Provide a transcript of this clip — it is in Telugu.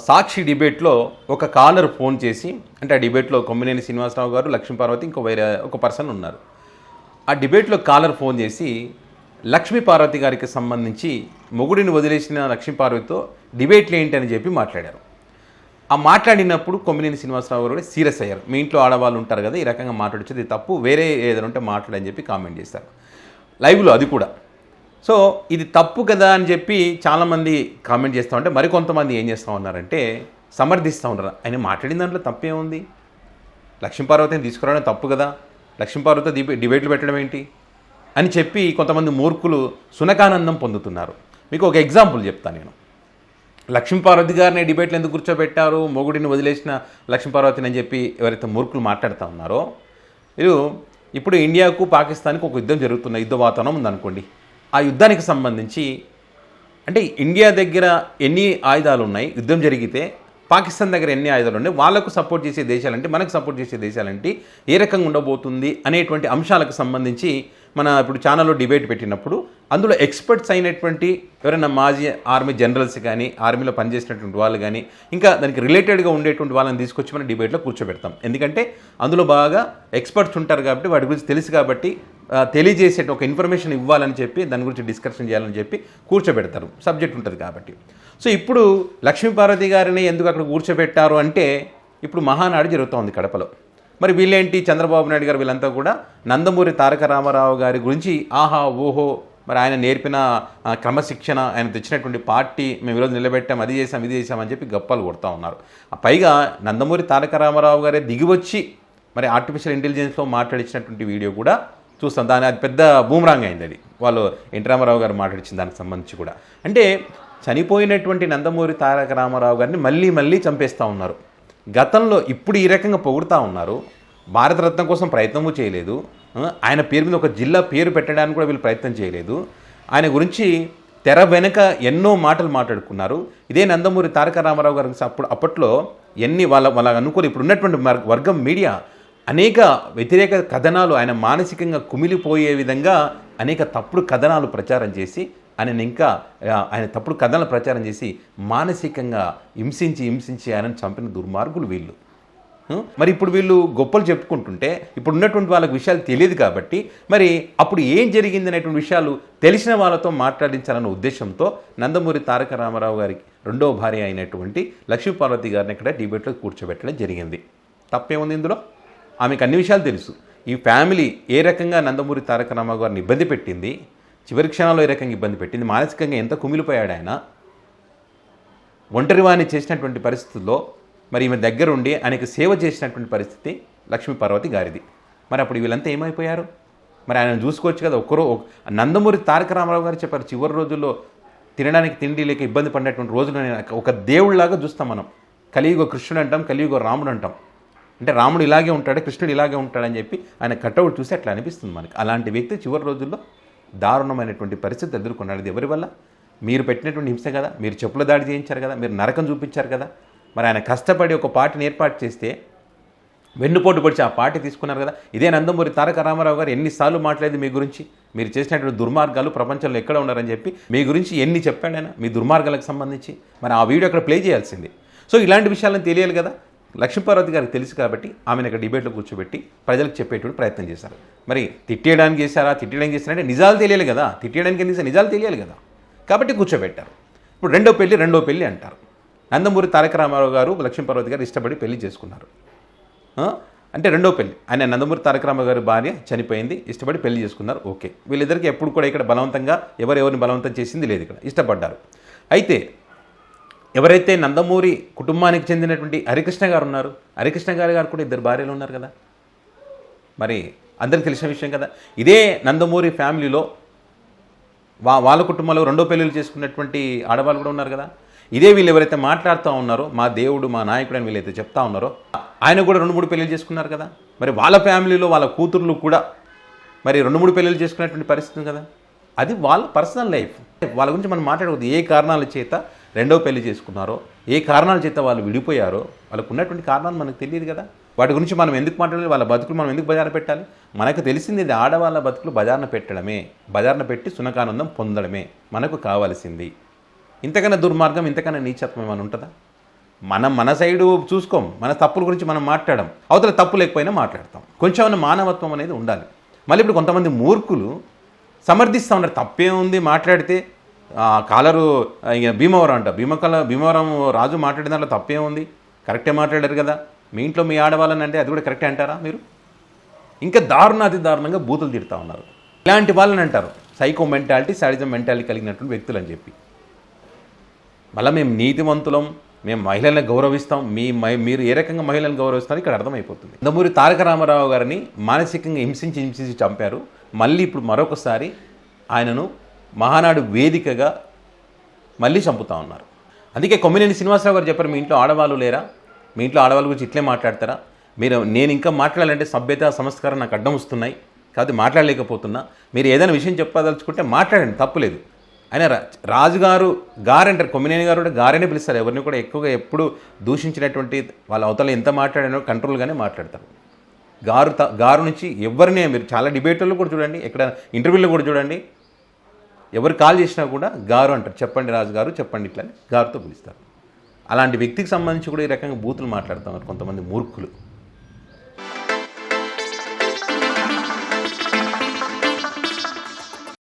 సాక్షి డిబేట్లో ఒక కాలర్ ఫోన్ చేసి, అంటే ఆ డిబేట్లో కొమ్మినేని శ్రీనివాసరావు గారు, లక్ష్మీ పార్వతి, ఇంకో వేరే ఒక పర్సన్ ఉన్నారు. ఆ డిబేట్లో కాలర్ ఫోన్ చేసి లక్ష్మీ పార్వతి గారికి సంబంధించి మొగుడిని వదిలేసిన లక్ష్మీ పార్వతితో డిబేట్లు ఏంటి అని చెప్పి మాట్లాడారు. ఆ మాట్లాడినప్పుడు కొమ్మినేని శ్రీనివాసరావు గారు కూడా సీరియస్ అయ్యారు. మీ ఇంట్లో ఆడవాళ్ళు ఉంటారు కదా, ఈ రకంగా మాట్లాడచ్చు, ఇది తప్పు, వేరే ఏదైనా ఉంటే మాట్లాడని చెప్పి కామెంట్ చేశారు లైవ్లో. అది కూడా సో ఇది తప్పు కదా అని చెప్పి చాలామంది కామెంట్ చేస్తూ ఉంటే, మరికొంతమంది ఏం చేస్తూ ఉన్నారంటే సమర్థిస్తూ ఉన్నారు. ఆయన మాట్లాడిన దాంట్లో తప్పేముంది, లక్ష్మీపార్వతిని తీసుకురావడం తప్పు కదా, లక్ష్మీపార్వతితో డిబేట్లు పెట్టడం ఏంటి అని చెప్పి కొంతమంది మూర్ఖులు సునకానందం పొందుతున్నారు. మీకు ఒక ఎగ్జాంపుల్ చెప్తాను నేను. లక్ష్మీపార్వతి గారిని డిబేట్లు ఎందుకు కూర్చోబెట్టారు, మొగుడిని వదిలేసిన లక్ష్మీపార్వతిని అని చెప్పి ఎవరైతే మూర్ఖులు మాట్లాడుతూ ఉన్నారో, మీరు ఇప్పుడు ఇండియాకు పాకిస్తాన్కి ఒక యుద్ధం జరుగుతున్న యుద్ధ వాతావరణం ఉందనుకోండి. ఆ యుద్ధానికి సంబంధించి అంటే ఇండియా దగ్గర ఎన్ని ఆయుధాలు ఉన్నాయి, యుద్ధం జరిగితే పాకిస్తాన్ దగ్గర ఎన్ని ఆయుధాలు ఉన్నాయి, వాళ్ళకు సపోర్ట్ చేసే దేశాలంటే మనకు సపోర్ట్ చేసే దేశాలంటే ఏ రకంగా ఉండబోతుంది అనేటువంటి అంశాలకు సంబంధించి మన ఇప్పుడు ఛానల్లో డిబేట్ పెట్టినప్పుడు అందులో ఎక్స్పర్ట్స్ అయినటువంటి ఎవరైనా మాజీ ఆర్మీ జనరల్స్ కానీ, ఆర్మీలో పనిచేసినటువంటి వాళ్ళు కానీ, ఇంకా దానికి రిలేటెడ్గా ఉండేటువంటి వాళ్ళని తీసుకొచ్చి మనం డిబేట్లో కూర్చోబెడతాం. ఎందుకంటే అందులో బాగా ఎక్స్పర్ట్స్ ఉంటారు కాబట్టి, వాటి గురించి తెలుసు కాబట్టి తెలియజేసే ఒక ఇన్ఫర్మేషన్ ఇవ్వాలని చెప్పి దాని గురించి డిస్కషన్ చేయాలని చెప్పి కూర్చోబెడతారు, సబ్జెక్ట్ ఉంటుంది కాబట్టి. సో ఇప్పుడు లక్ష్మీపార్వతి గారిని ఎందుకు అక్కడ కూర్చోబెట్టారు అంటే, ఇప్పుడు మహానాడు జరుగుతోంది కడపలో. మరి వీళ్ళేంటి, చంద్రబాబు నాయుడు గారు వీళ్ళంతా కూడా నందమూరి తారక రామారావు గారి గురించి ఆహా ఓహో, మరి ఆయన నేర్పిన క్రమశిక్షణ, ఆయన తెచ్చినటువంటి పార్టీ మేము ఈరోజు నిలబెట్టాం, అది చేసాం ఇది చేసామని చెప్పి గప్పాలు కొడుతూ ఉన్నారు. పైగా నందమూరి తారక రామారావు గారే దిగివచ్చి మరి ఆర్టిఫిషియల్ ఇంటెలిజెన్స్లో మాట్లాడించినటువంటి వీడియో కూడా చూస్తాం. దాని అది పెద్ద బూమరాంగ్ అయింది. అది వాళ్ళు ఎన్టీ రామారావు గారు మాట్లాడించిన దానికి సంబంధించి కూడా. అంటే చనిపోయినటువంటి నందమూరి తారక రామారావు గారిని మళ్ళీ మళ్ళీ చంపేస్తూ ఉన్నారు. గతంలో ఇప్పుడు ఈ రకంగా పొగుడుతూ ఉన్నారు. భారతరత్న కోసం ప్రయత్నము చేయలేదు. ఆయన పేరు మీద ఒక జిల్లా పేరు పెట్టడానికి కూడా వీళ్ళు ప్రయత్నం చేయలేదు. ఆయన గురించి తెర వెనుక ఎన్నో మాటలు మాట్లాడుకున్నారు. ఇదే నందమూరి తారక రామారావు గారికి అప్పట్లో ఎన్ని వాళ్ళ అనుకోని ఇప్పుడు ఉన్నటువంటి వర్గం మీడియా అనేక వ్యతిరేక కథనాలు, ఆయన మానసికంగా కుమిలిపోయే విధంగా అనేక తప్పుడు కథనాలు ప్రచారం చేసి ఆయన తప్పుడు కథనాలు ప్రచారం చేసి మానసికంగా హింసించి ఆయనను చంపిన దుర్మార్గులు వీళ్ళు. మరి ఇప్పుడు వీళ్ళు గొప్పలు చెప్పుకుంటుంటే ఇప్పుడు ఉన్నటువంటి వాళ్ళకి విషయాలు తెలియదు కాబట్టి, మరి అప్పుడు ఏం జరిగింది అనేటువంటి విషయాలు తెలిసిన వాళ్ళతో మాట్లాడించాలన్న ఉద్దేశంతో నందమూరి తారక రామారావు గారికి రెండవ భార్య అయినటువంటి లక్ష్మీపార్వతి గారిని ఇక్కడ డిబేట్లో కూర్చోబెట్టడం జరిగింది. తప్పేముంది ఇందులో? ఆమెకు అన్ని విషయాలు తెలుసు. ఈ ఫ్యామిలీ ఏ రకంగా నందమూరి తారక రామారావు గారిని ఇబ్బంది పెట్టింది, చివరి క్షణాల్లో ఏ రకంగా ఇబ్బంది పెట్టింది, మానసికంగా ఎంత కుమిలిపోయాడు ఆయన, ఒంటరివాణి చేసినటువంటి పరిస్థితుల్లో మరి ఈమె దగ్గరుండి ఆయనకు సేవ చేసినటువంటి పరిస్థితి లక్ష్మీపార్వతి గారిది. మరి అప్పుడు వీళ్ళంతా ఏమైపోయారు? మరి ఆయన చూసుకోవచ్చు కదా. నందమూరి తారక రామారావు గారు చెప్పారు, చివరి రోజుల్లో తినడానికి తిండి లేక ఇబ్బంది పడినటువంటి రోజులు ఒక దేవుళ్లాగా చూస్తాం మనం. కలియుగ కృష్ణుడు అంటాం, కలియుగ రాముడు అంటాం. అంటే రాముడు ఇలాగే ఉంటాడు, కృష్ణుడు ఇలాగే ఉంటాడని చెప్పి ఆయన కట్టవుడు చూసి అట్లా అనిపిస్తుంది మనకి. అలాంటి వ్యక్తి చివరి రోజుల్లో దారుణమైనటువంటి పరిస్థితి ఎదుర్కొన్నాడు. ఇది ఎవరి వల్ల? మీరు పెట్టినటువంటి హింస కదా, మీరు చెప్పుల దాడి చేయించారు కదా, మీరు నరకం చూపించారు కదా. మరి ఆయన కష్టపడి ఒక పార్టీని ఏర్పాటు చేస్తే వెన్నుపోటు పొడిచి ఆ పార్టీ తీసుకున్నారు కదా. ఇదే నందమూరి తారక రామారావు గారు ఎన్నిసార్లు మాట్లాడేది మీ గురించి, మీరు చేసినటువంటి దుర్మార్గాలు ప్రపంచంలో ఎక్కడ ఉన్నారని చెప్పి మీ గురించి ఎన్ని చెప్పాడు ఆయన, మీ దుర్మార్గాలకు సంబంధించి. మరి ఆ వీడియో అక్కడ ప్లే చేయాల్సింది. సో ఇలాంటి విషయాలను తెలియాలి కదా. లక్ష్మీపార్వతి గారికి తెలుసు కాబట్టి ఆమెను అక్కడ డిబేట్లో కూర్చోబెట్టి ప్రజలకు చెప్పేటువంటి ప్రయత్నం చేశారు. మరి తిట్టేయడానికి చేశారంటే నిజాలు తెలియాలి కదా. తిట్టేయడానికి నిజాలు తెలియాలి కదా, కాబట్టి కూర్చోబెట్టారు. ఇప్పుడు రెండో పెళ్ళి అంటారు. నందమూరి తారక రామారావు గారు లక్ష్మీపార్వతి గారు ఇష్టపడి పెళ్లి చేసుకున్నారు. అంటే రెండో పెళ్లి. ఆయన నందమూరి తారక రామారావు గారి భార్య చనిపోయింది, ఇష్టపడి పెళ్లి చేసుకున్నారు. ఓకే, వీళ్ళిద్దరికీ ఎప్పుడు కూడా ఇక్కడ బలవంతంగా ఎవరిని బలవంతం చేసింది లేదు, ఇక్కడ ఇష్టపడ్డారు. అయితే ఎవరైతే నందమూరి కుటుంబానికి చెందినటువంటి హరికృష్ణ గారు ఉన్నారు, హరికృష్ణ గారు కూడా ఇద్దరు భార్యలు ఉన్నారు కదా. మరి అందరికీ తెలిసిన విషయం కదా. ఇదే నందమూరి ఫ్యామిలీలో వాళ్ళ కుటుంబంలో రెండో పెళ్ళిళ్ళు చేసుకున్నటువంటి ఆడవాళ్ళు కూడా ఉన్నారు కదా. ఇదే వీళ్ళు ఎవరైతే మాట్లాడుతూ ఉన్నారో, మా దేవుడు మా నాయకుడు అని వీళ్ళైతే చెప్తా ఉన్నారో, ఆయన కూడా 2-3 పెళ్ళిళ్ళు చేసుకున్నారు కదా. మరి వాళ్ళ ఫ్యామిలీలో వాళ్ళ కూతుర్లు కూడా మరి 2-3 పెళ్ళిళ్ళు చేసుకున్నటువంటి పరిస్థితి కదా. అది వాళ్ళ పర్సనల్ లైఫ్. వాళ్ళ గురించి మనం మాట్లాడకూడదు. ఏ కారణాల చేత రెండో పెళ్లి చేసుకున్నారో, ఏ కారణాల చేత వాళ్ళు విడిపోయారో, వాళ్ళకు ఉన్నటువంటి కారణాలు మనకు తెలియదు కదా. వాటి గురించి మనం ఎందుకు మాట్లాడాలి? వాళ్ళ బతుకులు మనం ఎందుకు బజారున పెట్టాలి? మనకు తెలిసింది ఇది ఆడవాళ్ళ బతుకులు బజారున పెట్టడమే, బజారున పెట్టి సునకానందం పొందడమే మనకు కావాల్సింది. ఇంతకన్నా దుర్మార్గం, ఇంతకన్నా నీచత్వం ఏమైనా ఉంటుందా? మన సైడు చూసుకోం, మన తప్పుల గురించి మనం మాట్లాడడం, అవతల తప్పు లేకపోయినా మాట్లాడతాం. కొంచెం మానవత్వం అనేది ఉండాలి. మళ్ళీ ఇప్పుడు కొంతమంది మూర్ఖులు సమర్థిస్తూ ఉన్నారు, తప్పే ఉంది మాట్లాడితే. కాలరు ఇక భీమవరం అంట, భీమవరం రాజు మాట్లాడిన దాంట్లో తప్పే ఉంది, కరెక్టే మాట్లాడారు కదా, మీ ఇంట్లో మీ ఆడవాళ్ళని అంటే అది కూడా కరెక్టే అంటారా మీరు? ఇంకా అతి దారుణంగా బూతులు తిడతా ఉన్నారు. ఇలాంటి వాళ్ళని అంటారు సైకో మెంటాలిటీ, సాడిజం మెంటాలిటీ కలిగినటువంటి వ్యక్తులు అని చెప్పి. మళ్ళీ మేము నీతివంతులం, మేము మహిళలను గౌరవిస్తాం, మీరు ఏ రకంగా మహిళలను గౌరవిస్తారో ఇక్కడ అర్థమైపోతుంది. నందమూరి తారక రామారావు గారిని మానసికంగా హింసించి చంపారు. మళ్ళీ ఇప్పుడు మరొకసారి ఆయనను మహానాడు వేదికగా మళ్ళీ చంపుతా ఉన్నారు. అందుకే కొమ్మినేని శ్రీనివాసరావు గారు చెప్పారు, మీ ఇంట్లో ఆడవాళ్ళు లేరా, మీ ఇంట్లో ఆడవాళ్ళ గురించి ఇట్లే మాట్లాడతారా, నేను ఇంకా మాట్లాడాలంటే సభ్యత సంస్కారం నాకు అడ్డం వస్తున్నాయి, కాదు మాట్లాడలేకపోతున్నా, మీరు ఏదైనా విషయం చెప్పదలుచుకుంటే మాట్లాడండి, తప్పులేదు. ఆయన రాజుగారు గారంటారు, కొమ్మినేని గారు కూడా గారనే పిలుస్తారు. ఎవరిని కూడా ఎక్కువగా ఎప్పుడు దూషించినటువంటి వాళ్ళ అవతల ఎంత మాట్లాడానో కంట్రోల్గానే మాట్లాడతారు. గారు నుంచి ఎవరినే మీరు చాలా డిబేట్లలో కూడా చూడండి, ఎక్కడ ఇంటర్వ్యూలో కూడా చూడండి, ఎవరు కాల్ చేసినా కూడా గారు అంటారు, చెప్పండి రాజుగారు చెప్పండి, ఇట్లా గారుతో పిలుస్తారు. అలాంటి వ్యక్తికి సంబంధించి కూడా ఈ రకంగా బూతులు మాట్లాడుతున్నారు కొంతమంది మూర్ఖులు.